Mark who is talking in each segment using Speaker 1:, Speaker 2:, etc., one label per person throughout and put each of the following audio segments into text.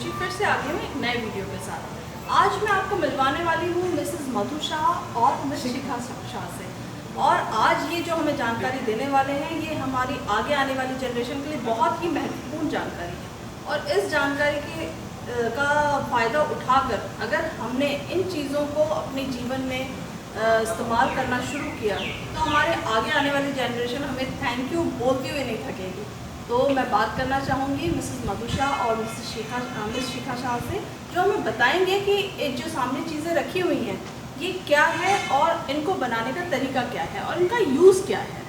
Speaker 1: Chemistry फिर से आ गई मैं एक नए वीडियो के साथ। आज मैं आपको मिलवाने वाली हूँ मिसेस मधु शाह और मिस शिखा शाह से। और आज ये जो हमें जानकारी देने वाले हैं ये हमारी आगे आने वाली जनरेशन के लिए बहुत ही महत्वपूर्ण जानकारी है। और इस जानकारी का फ़ायदा उठाकर अगर हमने इन चीज़ों को अपने जीवन में इस्तेमाल करना शुरू किया तो हमारे आगे आने वाली जनरेशन हमें थैंक यू बोलते हुए नहीं थकेगी। तो मैं बात करना चाहूँगी मिसेस मधु शाह और मिस शिखा शाह से, जो हमें बताएंगे कि जो सामने चीज़ें रखी हुई हैं ये क्या है और इनको बनाने का तरीका क्या है और इनका यूज़ क्या है।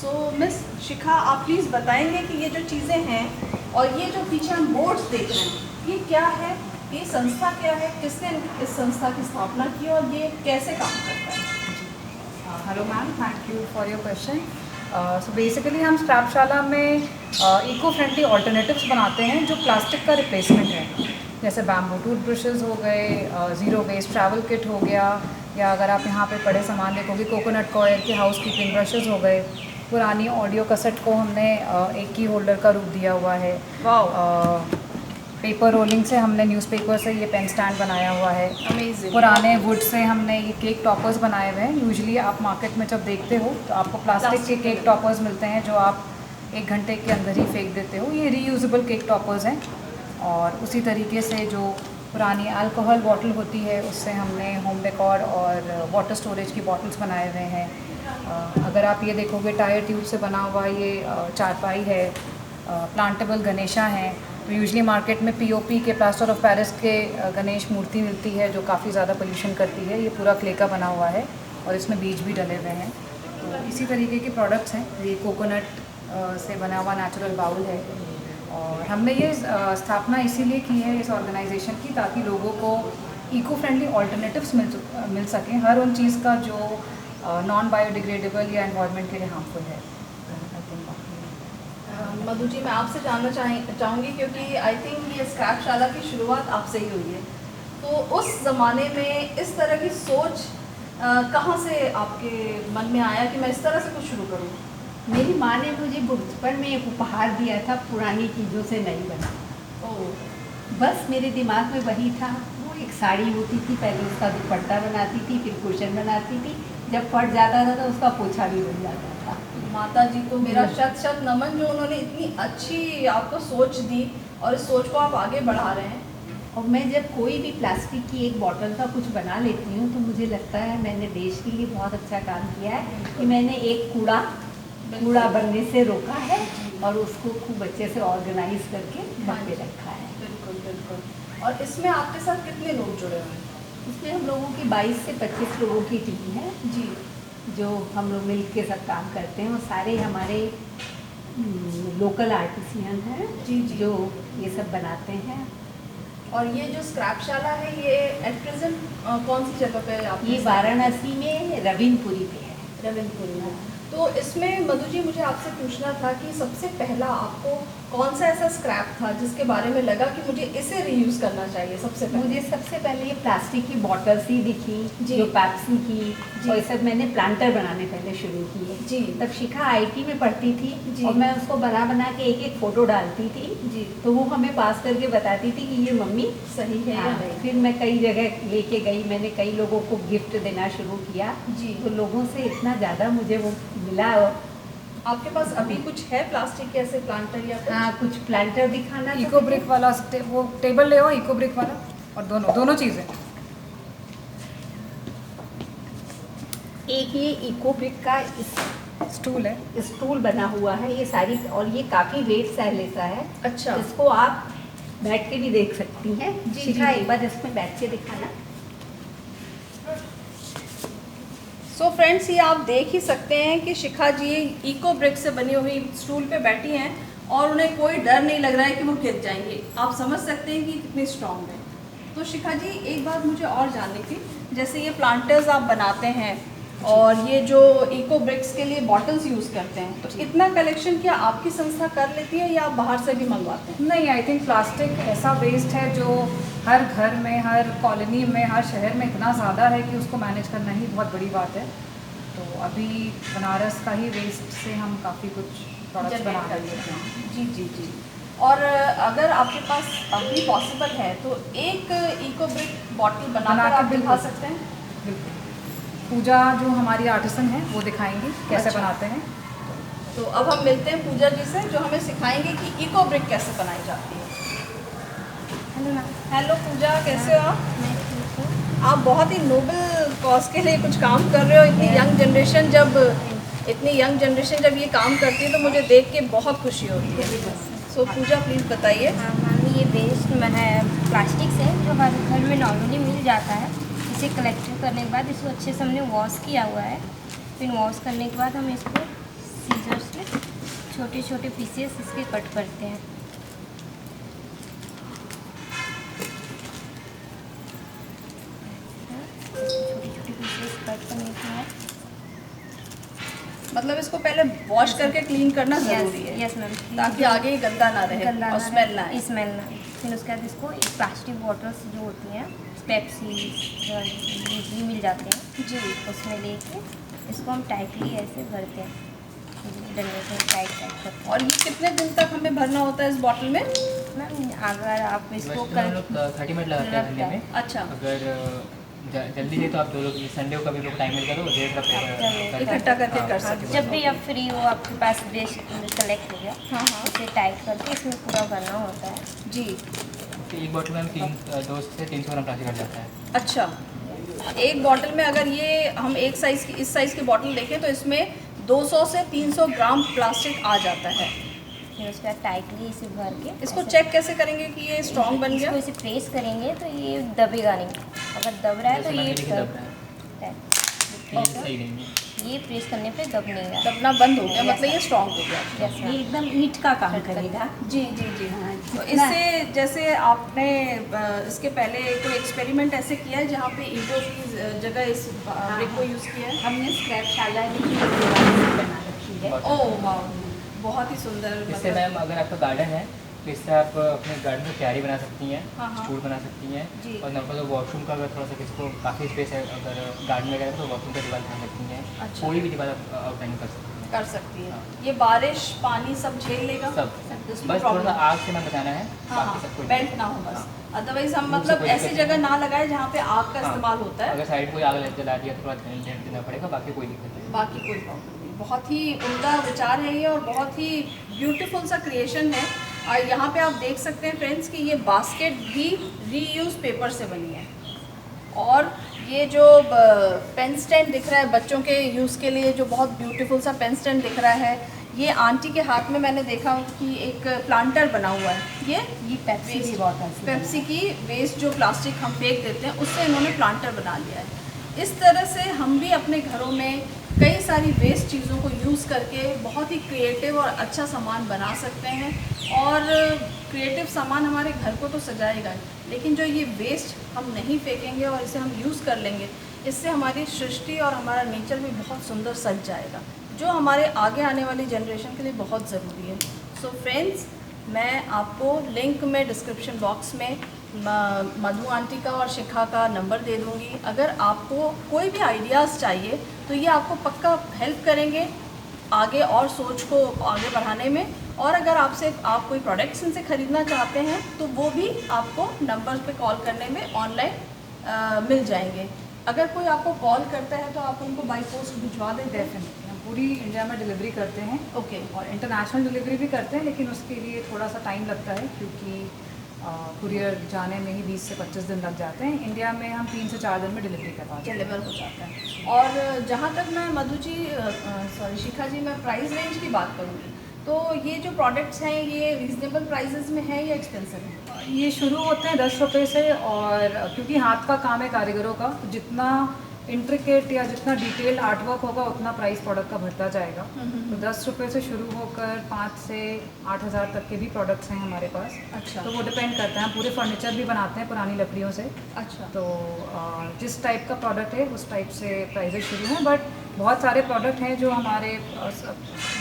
Speaker 1: सो मिस शिखा, आप प्लीज़ बताएंगे कि ये जो चीज़ें हैं और ये जो पीछे हम बोर्ड्स देख रहे हैं ये क्या है, ये संस्था क्या है, किसने इस संस्था की स्थापना की और ये कैसे काम करता है।
Speaker 2: Hello ma'am, thank you for your question. So basically हम स्क्रैपशाला में इको फ्रेंडली ऑल्टरनेटिव्स बनाते हैं जो प्लास्टिक का रिप्लेसमेंट है। जैसे बैम्बू टूथ ब्रशेज़ हो गए, ज़ीरो वेस्ट ट्रैवल किट हो गया, या अगर आप यहाँ पे पड़े सामान देखोगे कोकोनट कॉयल के हाउस कीपिंग ब्रशेज़ हो गए। पुरानी ऑडियो कैसेट को हमने एक की होल्डर का रूप दिया हुआ है। पेपर रोलिंग से हमने न्यूज़पेपर से ये पेन स्टैंड बनाया हुआ है।
Speaker 1: अमेजिंग।
Speaker 2: पुराने वुड से हमने ये केक टॉपर्स बनाए हुए हैं। यूजुअली आप मार्केट में जब देखते हो तो आपको प्लास्टिक के केक टॉपर्स मिलते हैं जो आप 1 घंटे के अंदर ही फेंक देते हो। ये रीयूजेबल केक टॉपर्स हैं। और उसी तरीके से जो पुरानी अल्कोहल बॉटल होती है उससे हमने होम डेकोर और वाटर स्टोरेज की बॉटल्स बनाए हुए हैं। अगर आप ये देखोगे टायर ट्यूब से बना हुआ ये चारपाई है। प्लांटेबल गणेशा हैं। तो यूजुअली मार्केट में पीओपी के प्लास्टर ऑफ पेरिस के गणेश मूर्ति मिलती है जो काफ़ी ज़्यादा पोल्यूशन करती है। ये पूरा क्ले का बना हुआ है और इसमें बीज भी डले हुए हैं। तो इसी तरीके के प्रोडक्ट्स हैं। ये कोकोनट से बना हुआ नेचुरल बाउल है। और हमने ये स्थापना इसीलिए की है इस ऑर्गेनाइजेशन की ताकि लोगों को इको फ्रेंडली ऑल्टरनेटिव्स मिल सकें हर उन चीज़ का जो नॉन बायोडिग्रेडेबल या एनवायरनमेंट के लिए हार्मफुल है।
Speaker 1: मधु जी, मैं आपसे जानना चाहूँगी क्योंकि आई थिंक ये स्क्रैपशाला की शुरुआत आपसे ही हुई है। तो उस ज़माने में इस तरह की सोच कहाँ से आपके मन में आया कि मैं इस तरह से कुछ शुरू करूँ।
Speaker 3: मेरी माँ ने मुझे बचपन में एक उपहार दिया था, पुरानी चीज़ों से नहीं बना। बस मेरे दिमाग में वही था। वो एक साड़ी होती थी, पहले उसका दुपट्टा बनाती थी, फिर कुशन बनाती थी। जब फट जाता था तो उसका पोछा भी बन जाता था।
Speaker 1: माता जी को मेरा शत नमन, जो उन्होंने इतनी अच्छी आपको सोच दी और इस सोच को आप आगे बढ़ा रहे हैं।
Speaker 3: और मैं जब कोई भी प्लास्टिक की एक बॉटल का कुछ बना लेती हूँ तो मुझे लगता है मैंने देश के लिए बहुत अच्छा काम किया है कि मैंने एक कूड़ा बनने से रोका है और उसको खूब अच्छे से ऑर्गेनाइज करके वहाँ पे रखा है।
Speaker 1: बिल्कुल बिल्कुल। और इसमें आपके साथ कितने लोग जुड़े हुए हैं।
Speaker 3: इसमें हम लोगों की 22 से 25 लोगों की टीम है
Speaker 1: जी,
Speaker 3: जो हम लोग मिल के सब काम करते हैं। और सारे हमारे लोकल आर्टिसियन हैं
Speaker 1: जी जी,
Speaker 3: जो ये सब बनाते हैं।
Speaker 1: और ये जो स्क्रैपशाला है ये एट प्रेजेंट कौन सी जगह पे आप।
Speaker 3: ये वाराणसी में रविनपुरी पे है।
Speaker 1: रविनपुरी में। तो इसमें मधु जी मुझे आपसे पूछना था कि सबसे पहला आपको कौन सा ऐसा स्क्रैप था जिसके बारे में लगा कि मुझे इसे रीयूज़ करना चाहिए। सबसे पहले
Speaker 3: मुझे सबसे पहले ये प्लास्टिक की बॉटल्स ही दिखी
Speaker 1: जी,
Speaker 3: जो पेप्सी की, और सब मैंने प्लांटर बनाने पहले शुरू किए
Speaker 1: जी।
Speaker 3: तब शिखा आईटी में पढ़ती थी
Speaker 1: जी।
Speaker 3: और मैं उसको बना के एक फ़ोटो डालती थी
Speaker 1: जी,
Speaker 3: तो वो हमें पास करके बताती थी कि ये मम्मी
Speaker 1: सही है या नहीं।
Speaker 3: फिर मैं कई जगह लेके गई, मैंने कई लोगों को गिफ्ट देना शुरू किया
Speaker 1: जी।
Speaker 3: तो लोगों से इतना ज़्यादा मुझे वो मिला।
Speaker 1: आपके पास अभी कुछ है प्लास्टिक के ऐसे प्लांटर या कुछ?
Speaker 3: हाँ, कुछ प्लांटर दिखाना।
Speaker 2: इको ब्रिक वाला वो टेबल ले आओ, इको ब्रिक वाला। और दोनों चीज़ें।
Speaker 3: एक ये इको ब्रिक का
Speaker 2: स्टूल है,
Speaker 3: स्टूल बना हुआ है ये सारी, और ये काफ़ी वेट सह लेता है।
Speaker 1: अच्छा,
Speaker 3: इसको आप बैठ के भी देख सकती हैं।
Speaker 1: जी,
Speaker 3: शिखा,
Speaker 1: जी।
Speaker 3: एक बार इसमें बैठ के दिखाना।
Speaker 1: सो फ्रेंड्स, ये आप देख ही सकते हैं कि शिखा जी इको ब्रिक से बनी हुई स्टूल पे बैठी हैं और उन्हें कोई डर नहीं लग रहा है कि वो गिर जाएंगे। आप समझ सकते हैं कि कितनी स्ट्रांग है। तो शिखा जी, एक बात मुझे और जाननी थी, जैसे ये प्लांटर्स आप बनाते हैं और ये जो इको ब्रिक्स के लिए बॉटल्स यूज़ करते हैं, तो इतना कलेक्शन क्या आपकी संस्था कर लेती है या आप बाहर से भी मंगवाते हैं।
Speaker 2: नहीं, आई थिंक प्लास्टिक ऐसा वेस्ट है जो हर घर में, हर कॉलोनी में, हर शहर में इतना ज़्यादा है कि उसको मैनेज करना ही बहुत बड़ी बात है। तो अभी बनारस का ही वेस्ट से हम काफ़ी कुछ प्रोडक्ट्स बना रहे हैं।
Speaker 1: जी जी जी। और अगर आपके पास अभी पॉसिबल है तो एक इको ब्रिक बॉटल बनाकर आप दिखा सकते हैं।
Speaker 2: बिल्कुल। पूजा जो हमारी आर्टिसन है वो दिखाएंगी कैसे
Speaker 1: अच्छा।
Speaker 2: बनाते हैं।
Speaker 1: तो अब हम मिलते हैं पूजा जी से, जो हमें सिखाएंगे कि इको ब्रिक कैसे बनाई जाती है।
Speaker 4: Hello ma'am.
Speaker 1: हेलो पूजा, कैसे हो आप?
Speaker 4: मैं ठीक हूँ।
Speaker 1: आप बहुत ही नोबल कॉज के लिए कुछ काम कर रहे हो। इतनी यंग जनरेशन जब ये काम करती है तो मुझे देख के बहुत खुशी होती है। सो पूजा प्लीज़ बताइए।
Speaker 4: हाँ मैम, ये वेस्ट है प्लास्टिक से जो हमारे घर में नॉर्मली मिल जाता है। इसे कलेक्ट करने के बाद इसको अच्छे से हमने वॉश किया हुआ है। फिर वॉश करने के बाद हम इसको सीजर से छोटे छोटे पीसेस इसके कट करते हैं। छोटे छोटे पीसेस कट करने के बाद
Speaker 1: मतलब इसको पहले वॉश करके क्लीन करना ज़रूरी है,
Speaker 4: यस मैम,
Speaker 1: ताकि आगे ये गंदा ना रहे
Speaker 4: गंदा
Speaker 1: और स्मेल ना आए।
Speaker 4: स्मेल ना आए। फिर उसके बाद इसको प्लास्टिक बॉटल्स जो होती हैं पेप्सी यूजली मिल जाते हैं
Speaker 1: जी।
Speaker 4: उसमें लेके इसको हम टाइटली ऐसे भरते हैं, डंडे से टाइट करते हैं।
Speaker 1: और ये कितने दिन तक हमें भरना होता है इस बॉटल में?
Speaker 4: मैम अगर आप इसको
Speaker 5: वैसे हम लोग 30 मिनट लगाते हैं भरने में।
Speaker 1: अच्छा,
Speaker 5: अगर जल्दी है तो आप 2 लोग संडे को कभी लोग टाइम मिल करो डेढ़
Speaker 1: इकट्ठा करके कर सकते
Speaker 4: जब भी आप फ्री हो, आपके पास वेस्ट कलेक्ट हो गया,
Speaker 1: हाँ हाँ
Speaker 4: इसे टाइट करके इसमें पूरा भरना होता है।
Speaker 1: जी।
Speaker 5: तो एक बॉटल में हम 2 से 300 ग्राम प्लास्टिक कट जाता है।
Speaker 1: अच्छा, एक बॉटल में अगर ये हम एक साइज़ की इस साइज़ की बॉटल देखें तो इसमें 200 से 300 ग्राम प्लास्टिक आ जाता है।
Speaker 4: फिर उसके बाद टाइटली इसे भर के
Speaker 1: इसको
Speaker 4: ऐसे-
Speaker 1: चेक कैसे करेंगे कि ये स्ट्रॉन्ग बन गया?
Speaker 4: इसको इसे प्रेस करेंगे तो ये दबेगा नहीं। अगर दब रहा है तो
Speaker 5: जैसे मैंने
Speaker 4: ये
Speaker 5: देखी दब रहा है तो ये सही नहीं है।
Speaker 4: ये प्रेस करने पे दब नहीं रहा।
Speaker 1: दबना बंद हो गया, मतलब ये स्ट्रॉन्ग हो गया।
Speaker 4: यस
Speaker 3: ये
Speaker 4: मैम।
Speaker 3: एकदम ईंट का काम करेगा।
Speaker 1: जी जी जी।
Speaker 3: हाँ,
Speaker 1: तो
Speaker 3: जितना-
Speaker 1: इससे जैसे आपने इसके पहले कोई एक्सपेरिमेंट ऐसे किया है जहाँ पे ईंटों की जगह इस ब्रिक को यूज़ किया है?
Speaker 3: हमने स्क्रैप शाला भी बना रखी है।
Speaker 1: ओह वाह, बहुत ही सुंदर।
Speaker 5: इससे
Speaker 1: मतलब
Speaker 5: मैम अगर आपका गार्डन है तो इससे आप अपने गार्डन में क्यारी बना सकती हैं,
Speaker 1: हाँ, हाँ।
Speaker 5: स्टूल बना सकती हैं।
Speaker 1: जी।
Speaker 5: और नॉर्मल वॉशरूम का अगर थोड़ा सा किसी को काफ़ी स्पेस है अगर गार्डन वगैरह में तो वॉशरूम का दीवार बना सकती हैं।
Speaker 1: अच्छा।
Speaker 5: कोई भी दीवार आप आउटलाइन कर सकती हैं।
Speaker 1: कर सकती है।
Speaker 5: हाँ।
Speaker 1: ये बारिश पानी सब झेल लेगा?
Speaker 5: सब
Speaker 1: इसमें
Speaker 5: बस थोड़ा सा
Speaker 1: problem-
Speaker 5: आग से मैं बचाना है,
Speaker 1: हाँ
Speaker 5: बाकी सब
Speaker 1: हाँ,
Speaker 5: कुछ
Speaker 1: बेल्ट ना हो बस। अदरवाइज हम
Speaker 5: उससे
Speaker 1: मतलब
Speaker 5: कोई
Speaker 1: ऐसी
Speaker 5: दिक्कत
Speaker 1: जगह
Speaker 5: नहीं।
Speaker 1: ना लगाए जहाँ पे आग का
Speaker 5: हाँ।
Speaker 1: इस्तेमाल होता है।
Speaker 5: अगर साइड कोई आग जला दिया तो थोड़ा ध्यान देना पड़ेगा, बाकी कोई दिक्कत नहीं।
Speaker 1: बाकी कोई प्रॉब्लम नहीं। बहुत ही उम्दा विचार है ये और बहुत ही ब्यूटीफुल सा क्रिएशन है। और यहाँ पे आप देख सकते हैं फ्रेंड्स कि ये बास्केट भी रीयूज पेपर से बनी है। और ये जो पेन स्टैंड दिख रहा है बच्चों के यूज़ के लिए, जो बहुत ब्यूटीफुल सा पेन स्टैंड दिख रहा है, ये आंटी के हाथ में मैंने देखा कि एक प्लांटर बना हुआ है। ये
Speaker 3: पेप्सी की बॉटल से
Speaker 1: पेप्सी की वेस्ट जो प्लास्टिक हम फेंक देते हैं उससे इन्होंने प्लांटर बना लिया है। इस तरह से हम भी अपने घरों में कई सारी वेस्ट चीज़ों को यूज़ करके बहुत ही क्रिएटिव और अच्छा सामान बना सकते हैं। और क्रिएटिव सामान हमारे घर को तो सजाएगा, लेकिन जो ये वेस्ट हम नहीं फेंकेंगे और इसे हम यूज़ कर लेंगे, इससे हमारी सृष्टि और हमारा नेचर भी बहुत सुंदर सज जाएगा, जो हमारे आगे आने वाली जनरेशन के लिए बहुत ज़रूरी है। सो फ्रेंड्स, मैं आपको लिंक में डिस्क्रिप्शन बॉक्स में मधु आंटी का और शिखा का नंबर दे दूँगी। अगर आपको कोई भी आइडियाज़ चाहिए तो ये आपको पक्का हेल्प करेंगे आगे और सोच को आगे बढ़ाने में। और अगर आप कोई प्रोडक्ट्स इनसे ख़रीदना चाहते हैं तो वो भी आपको नंबर पे कॉल करने में ऑनलाइन मिल जाएंगे। अगर कोई आपको कॉल करता है तो आप उनको बाई पोस्ट भिजवा देते हैं?
Speaker 2: डेफिनेटली हम पूरी इंडिया में डिलीवरी करते हैं
Speaker 1: ओके।
Speaker 2: और इंटरनेशनल डिलीवरी भी करते हैं, लेकिन उसके लिए थोड़ा सा टाइम लगता है क्योंकि कुरियर जाने में ही 20 से 25 दिन लग जाते हैं। इंडिया में हम 3 से 4 दिन में डिलीवरी करवा देते हैं।
Speaker 1: डिलीवर हो जाता है। और जहाँ तक मैं मधु जी शिखा जी, मैं प्राइस रेंज की बात करूँगी तो ये जो प्रोडक्ट्स हैं ये रीज़नेबल प्राइसेस में है या एक्सपेंसिव है?
Speaker 2: ये शुरू होते हैं 10 रुपये से, और क्योंकि हाथ का काम है कारीगरों का, तो जितना इंट्रिकेट या जितना डिटेल आर्टवर्क होगा उतना प्राइस प्रोडक्ट का बढ़ता जाएगा। तो 10 रुपये से शुरू होकर 5 से 8 हज़ार तक के भी प्रोडक्ट्स हैं हमारे पास।
Speaker 1: अच्छा।
Speaker 2: तो वो डिपेंड करता है। हम पूरे फर्नीचर भी बनाते हैं पुरानी लकड़ियों से।
Speaker 1: अच्छा।
Speaker 2: तो जिस टाइप का प्रोडक्ट है उस टाइप से प्राइजेस शुरू हैं, बट बहुत सारे प्रोडक्ट हैं जो हमारे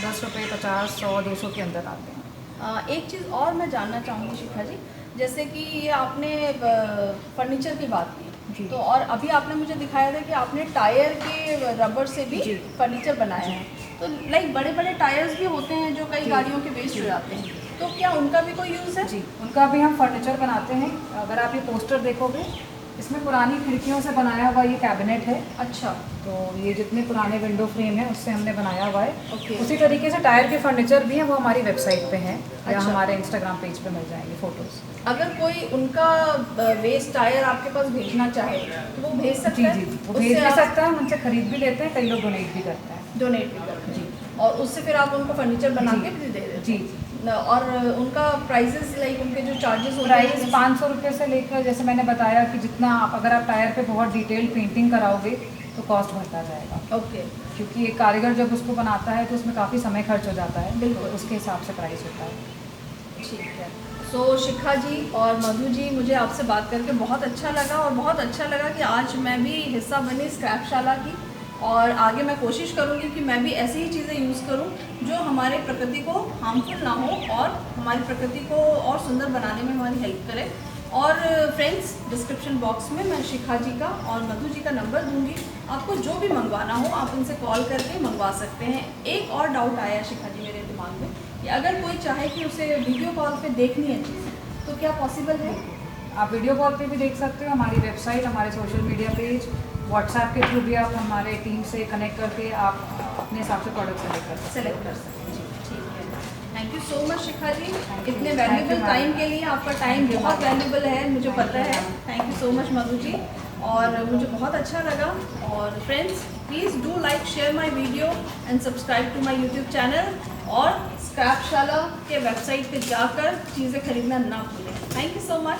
Speaker 2: 10 रुपये, 50, 100, 200 के अंदर आते हैं।
Speaker 1: एक चीज़ और मैं जानना चाहूँगी शिखा जी, जैसे कि ये आपने फर्नीचर की बात की
Speaker 2: जी।
Speaker 1: तो, और अभी आपने मुझे दिखाया था कि आपने टायर के रबर से भी
Speaker 2: जी।
Speaker 1: फर्नीचर बनाया है। तो लाइक बड़े बड़े टायर्स भी होते हैं जो कई
Speaker 2: जी।
Speaker 1: गाड़ियों के वेस्ट हो जाते हैं, तो क्या उनका भी कोई यूज़ है?
Speaker 2: जी, उनका भी हम फर्नीचर बनाते हैं। अगर आप ये पोस्टर देखोगे, इसमें पुरानी खिड़कियों से बनाया हुआ ये कैबिनेट है।
Speaker 1: अच्छा,
Speaker 2: तो ये जितने पुराने विंडो फ्रेम है उससे हमने बनाया हुआ है।
Speaker 1: ओके।
Speaker 2: उसी तरीके से टायर के फर्नीचर भी हैं, वो हमारी वेबसाइट पे हैं या
Speaker 1: अच्छा।
Speaker 2: हमारे इंस्टाग्राम पेज पे मिल जाएंगे फ़ोटोज़।
Speaker 1: अगर कोई उनका वेस्ट टायर आपके पास भेजना चाहे तो वो भेज सकता
Speaker 2: जी
Speaker 1: है?
Speaker 2: जी, वो
Speaker 1: उससे
Speaker 2: भेज भी
Speaker 1: आप
Speaker 2: सकता है, हम उनसे खरीद भी लेते हैं, कई लोग डोनेट भी करते हैं।
Speaker 1: डोनेट भी करते हैं
Speaker 2: जी।
Speaker 1: और उससे फिर आप उनको फर्नीचर बना
Speaker 2: जी।
Speaker 1: के भी दे देते हैं?
Speaker 2: जी जी।
Speaker 1: और उनका प्राइजेस लाइक उनके जो चार्जेस होते
Speaker 2: प्राइस
Speaker 1: हैं
Speaker 2: 500 रुपये से लेकर, जैसे मैंने बताया कि जितना आप अगर आप टायर पे बहुत डिटेल पेंटिंग कराओगे तो कॉस्ट बढ़ता जाएगा,
Speaker 1: ओके,
Speaker 2: क्योंकि एक कारीगर जब उसको बनाता है तो उसमें काफ़ी समय खर्च हो जाता है।
Speaker 1: बिल्कुल।
Speaker 2: तो उसके हिसाब से प्राइस होता है।
Speaker 1: ठीक है। सो शिखा जी और मधु जी, मुझे आपसे बात करके बहुत अच्छा लगा और बहुत अच्छा लगा कि आज मैं भी हिस्सा बनी स्क्रैपशाला की, और आगे मैं कोशिश करूँगी कि मैं भी ऐसी ही चीज़ें यूज़ करूँ जो हमारे प्रकृति को हार्मफुल ना हो और हमारी प्रकृति को और सुंदर बनाने में हमारी हेल्प करे। और फ्रेंड्स, डिस्क्रिप्शन बॉक्स में मैं शिखा जी का और मधु जी का नंबर दूंगी, आपको जो भी मंगवाना हो आप उनसे कॉल करके मंगवा सकते हैं। एक और डाउट आया शिखा जी मेरे दिमाग में कि अगर कोई चाहे कि उसे वीडियो कॉल पे देखनी है चीज़ तो क्या पॉसिबल है?
Speaker 2: आप वीडियो कॉल पे भी देख सकते हो, हमारी वेबसाइट, हमारे सोशल मीडिया पेज, व्हाट्सएप के थ्रू भी आप हमारे टीम से कनेक्ट करके आप अपने हिसाब से प्रोडक्ट
Speaker 1: सेलेक्ट कर सकते हैं। ठीक है, thank you so much Shikha ji,
Speaker 2: Thank you.
Speaker 1: इतने
Speaker 2: Thank
Speaker 1: valuable
Speaker 2: you,
Speaker 1: time
Speaker 2: ma'am.
Speaker 1: के लिए। आपका टाइम
Speaker 2: Thank you,
Speaker 1: बहुत
Speaker 2: ma'am.
Speaker 1: वैल्यूबल है, मुझे
Speaker 2: Thank
Speaker 1: पता
Speaker 2: you,
Speaker 1: है।
Speaker 2: ma'am.
Speaker 1: Thank you so much Madhu ji, और मुझे बहुत अच्छा लगा। और friends, please do like, share my video and subscribe to my YouTube channel, और स्क्रैपशाला के वेबसाइट पे जाकर चीज़ें खरीदना ना भूलें। Thank you so much.